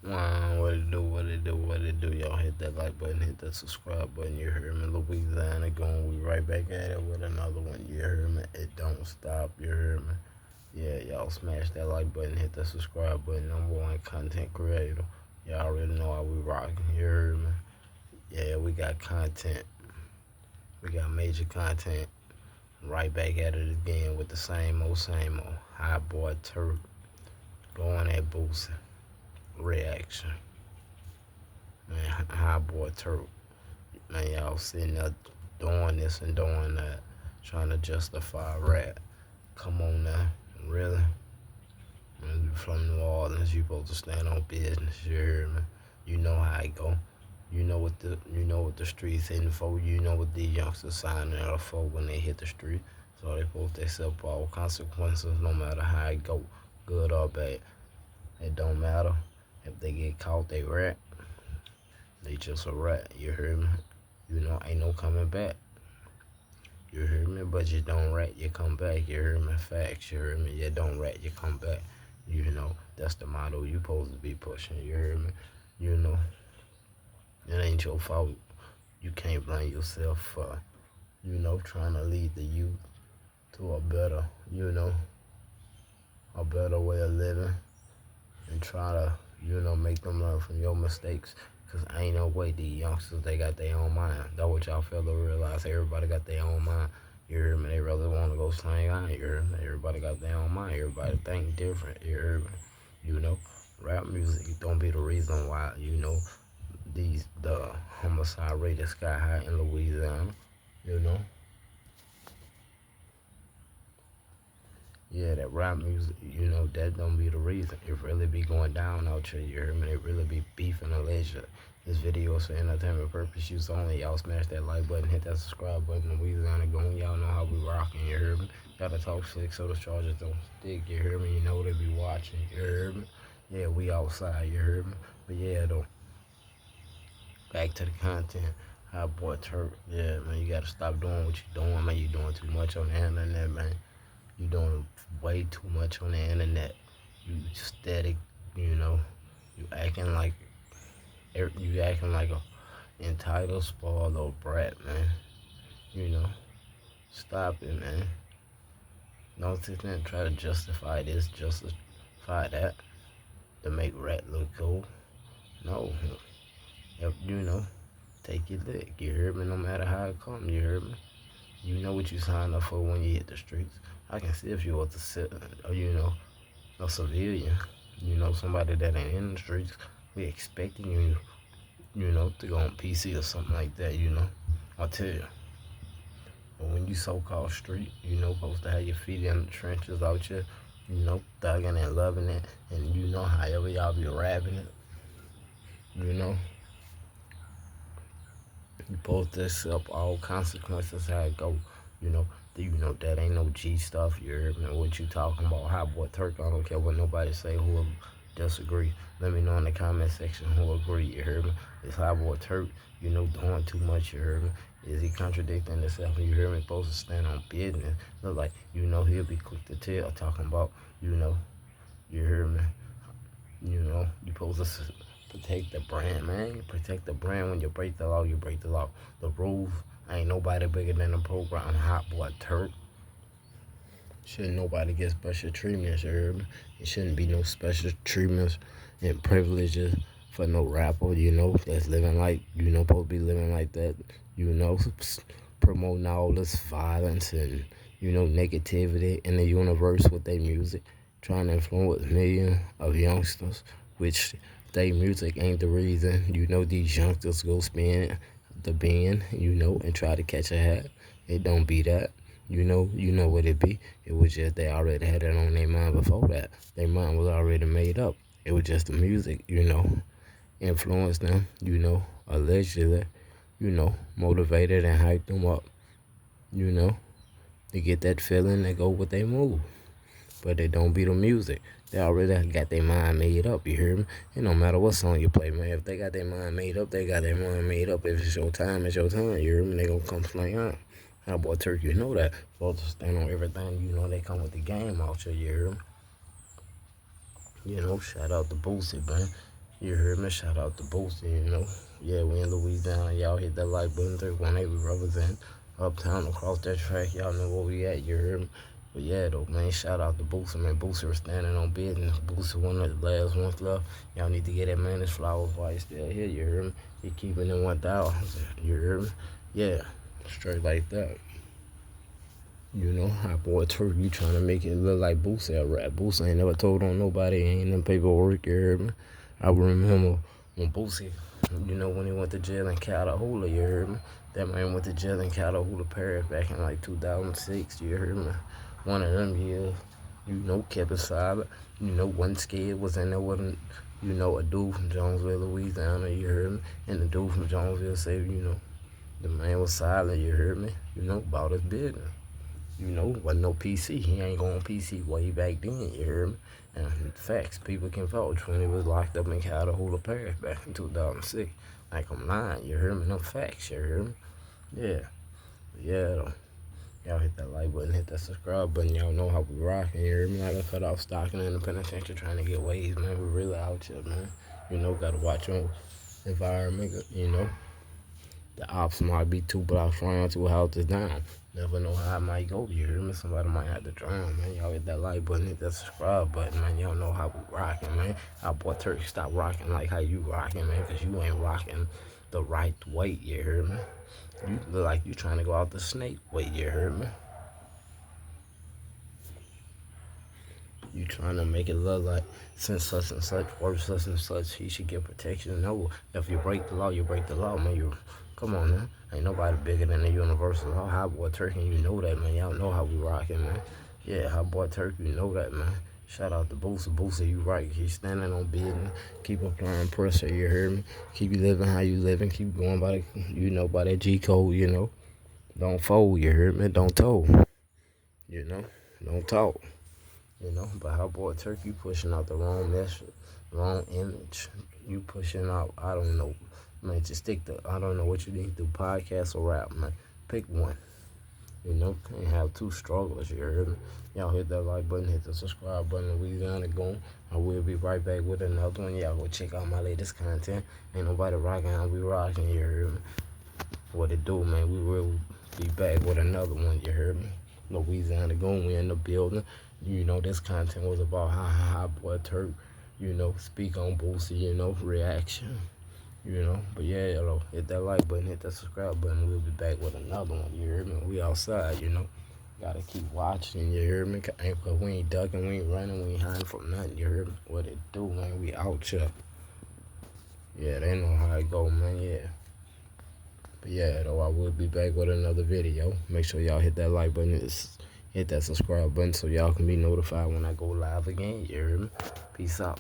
What it do? Y'all hit that like button, hit that subscribe button. You heard me, Louisiana going. We right back at it with another one. You heard me. It don't stop. You heard me. Yeah, y'all smash that like button, hit that subscribe button. #1 content creator. Y'all already know how we rockin'. You heard me. Yeah, we got content. We got major content. Right back at it again with the same old, same old. Hotboy, turk, blowing that boost reaction. Man, Hotboy, turk. Man, y'all sitting there doing this and doing that, trying to justify rap. Come on now, really? Man, you from New Orleans, you supposed to stand on business. You hear me? You know how it go. You know what the streets hitting for. You know what these youngsters signing up for when they hit the street. So they supposed to accept all consequences, no matter how it go, good or bad. It don't matter if they get caught. They rat. They just a rat. You hear me? You know, ain't no coming back. You hear me? But you don't rat, you come back. You hear me? Facts. You hear me? You don't rat, you come back. You know, that's the motto you supposed to be pushing. You hear me? You know, it ain't your fault. You can't blame yourself for, trying to lead the youth to a better, a better way of living and try to, make them learn from your mistakes. Cause ain't no way these youngsters, they got their own mind. That's what y'all fail to realize. Everybody got their own mind. You hear me? They really want to go slang on. You hear me? Everybody got their own mind. Everybody think different. You hear me? You know, rap music don't be the reason why, the homicide rate is sky high in Louisiana. You know? Yeah, that rap music, that don't be the reason. It really be going down out here, you hear me? It really be beefing alleged. This video is for entertainment purpose use only. Y'all smash that like button, hit that subscribe button. Louisiana going. Y'all know how we rocking, you hear me? Gotta talk slick so the charges don't stick, you hear me? You know they be watching, you hear me? Yeah, we outside, you hear me? But yeah, though, back to the content. Hot boy Turk, yeah, man, you gotta stop doing what you're doing, man. You doing too much on the internet, man. You doing way too much on the internet. You static, you know. You acting like a entitled, spoiled little brat, man. You know, stop it, man. Don't sit there and try to justify this, justify that, to make rat look cool. No, if, take your lick. You hear me? No matter how it come, you hear me? You know what you signed up for when you hit the streets. I can see if you was a civilian, somebody that ain't in the streets. We expecting you, to go on PC or something like that, I'll tell you. But when you so-called street, supposed to have your feet in the trenches out here, thugging and loving it, and however y'all be rapping it, you know, you supposed to accept all consequences how it go, you know. That ain't no G stuff. You hear me? What you talking about? Hot boy turk. I don't care what nobody say who will disagree. Let me know in the comment section who agree. You hear me? It's hot boy turk. Doing too much. You hear me? Is he contradicting himself? You hear me? Supposed to stand on business. Look like he'll be quick to tell. Talking about you hear me? You supposed to protect the brand, man. You protect the brand. When you break the law, you break the law. The rules, ain't nobody bigger than the program. Hot boy turk. Shouldn't nobody get special treatments, you heard me? It shouldn't be no special treatments and privileges for no rapper, that's living like, supposed to be living like that, promoting all this violence and, negativity in the universe with their music, trying to influence millions of youngsters, which their music ain't the reason, these youngsters go spin the band, and try to catch a hat. It don't be that. You know what it be. It was just they already had it on their mind before that. Their mind was already made up. It was just the music, influenced them, allegedly, motivated and hyped them up, you know, to get that feeling to go with their move. But it don't be the music. They already got their mind made up, you hear me? It don't matter what song you play, man. If they got their mind made up, they got their mind made up. If it's your time, it's your time, you hear me? They gonna come slang on. How about Turkey? You know that. Supposed to stand on everything, they come with the game out here, you hear me? Shout out to Boosie, man. You heard me? Shout out to Boosie, you know. Yeah, we in Louisiana. Y'all hit that like button, 318, we represent uptown across that track. Y'all know where we at, you heard me? But yeah, though, man, shout out to Boosie, man. Boosie was standing on business. Boosie one of the last ones left. Y'all need to get that man his flowers while he's still here, you heard me? He keeping it 1,000, you heard me? Yeah, straight like that. You know, Hotboy Turk, you trying to make it look like Boosie a rap. Boosie ain't never told on nobody, ain't them paperwork, you heard me? I remember when Boosie, you know, when he went to jail in Catahoula, you heard me? That man went to jail in Catahoula Parish back in like 2006, you heard me? One of them years, you know, kept it silent. You know, wasn't scared, was in there with him, you know, a dude from Jonesville, Louisiana, you heard me? And the dude from Jonesville said, you know, the man was silent, you heard me? You know, about his business. You know, wasn't no PC. He ain't going PC way back then, you heard me? And facts, people can vouch when he was locked up in Catahoula Parish back in 2006. Like, I'm lying, you heard me? No facts, you heard me? Yeah. Yeah, though. Y'all hit that like button, hit that subscribe button. Y'all know how we rockin', you heard me? Like I cut off stocking in the penitentiary trying to get ways, man. We really out here, man. You know, gotta watch your environment, you know. The ops might be 2 blocks from 2 houses down. Never know how it might go. You hear me? Somebody might have to drown, man. Y'all hit that like button, hit that subscribe button, man. Y'all know how we rocking, man. Our boy Turkey stop rocking like how you rocking, man, because you ain't rocking the right weight, you hear me? You look like you trying to go out the snake weight, you hear me? You trying to make it look like since such and such or such and such, he should get protection. No, if you break the law, you break the law, man. You come on, man. Ain't nobody bigger than the universal law. Hotboy Turkey, you know that, man. Y'all know how we rocking, man. Yeah, Hotboy Turkey, you know that, man. Shout out to Boosie. Boosie, you right. He's standing on business. Keep applying pressure, you heard me? Keep you living how you living. Keep going by the, you know, by that G code, you know. Don't fold, you heard me? Don't toe. You know? Don't talk. You know, but how boy Turk, you pushing out the wrong message, wrong image. You pushing out, I don't know, man, just stick to, I don't know what you need to do, podcast or rap, man. Pick one. You know, can't have two struggles, you heard me? Y'all hit that like button, hit the subscribe button, Louisiana going. I will be right back with another one. Y'all go check out my latest content. Ain't nobody rocking how we rocking, you heard me? What it do, man? We will be back with another one, you heard me? Louisiana going, we in the building. You know, this content was about how boy Turk, you know, speak on Boosie, you know, reaction, you know. But yeah, you know, hit that like button, hit that subscribe button. We'll be back with another one, you heard me? We outside, you know. Gotta keep watching, you heard me? Cause we ain't ducking, we ain't running, we ain't hiding from nothing, you heard me? What it do, man? We out here. Yeah, they know how it go, man, yeah. But yeah, though, I will be back with another video. Make sure y'all hit that like button, hit that subscribe button so y'all can be notified when I go live again. You heard me? Peace out.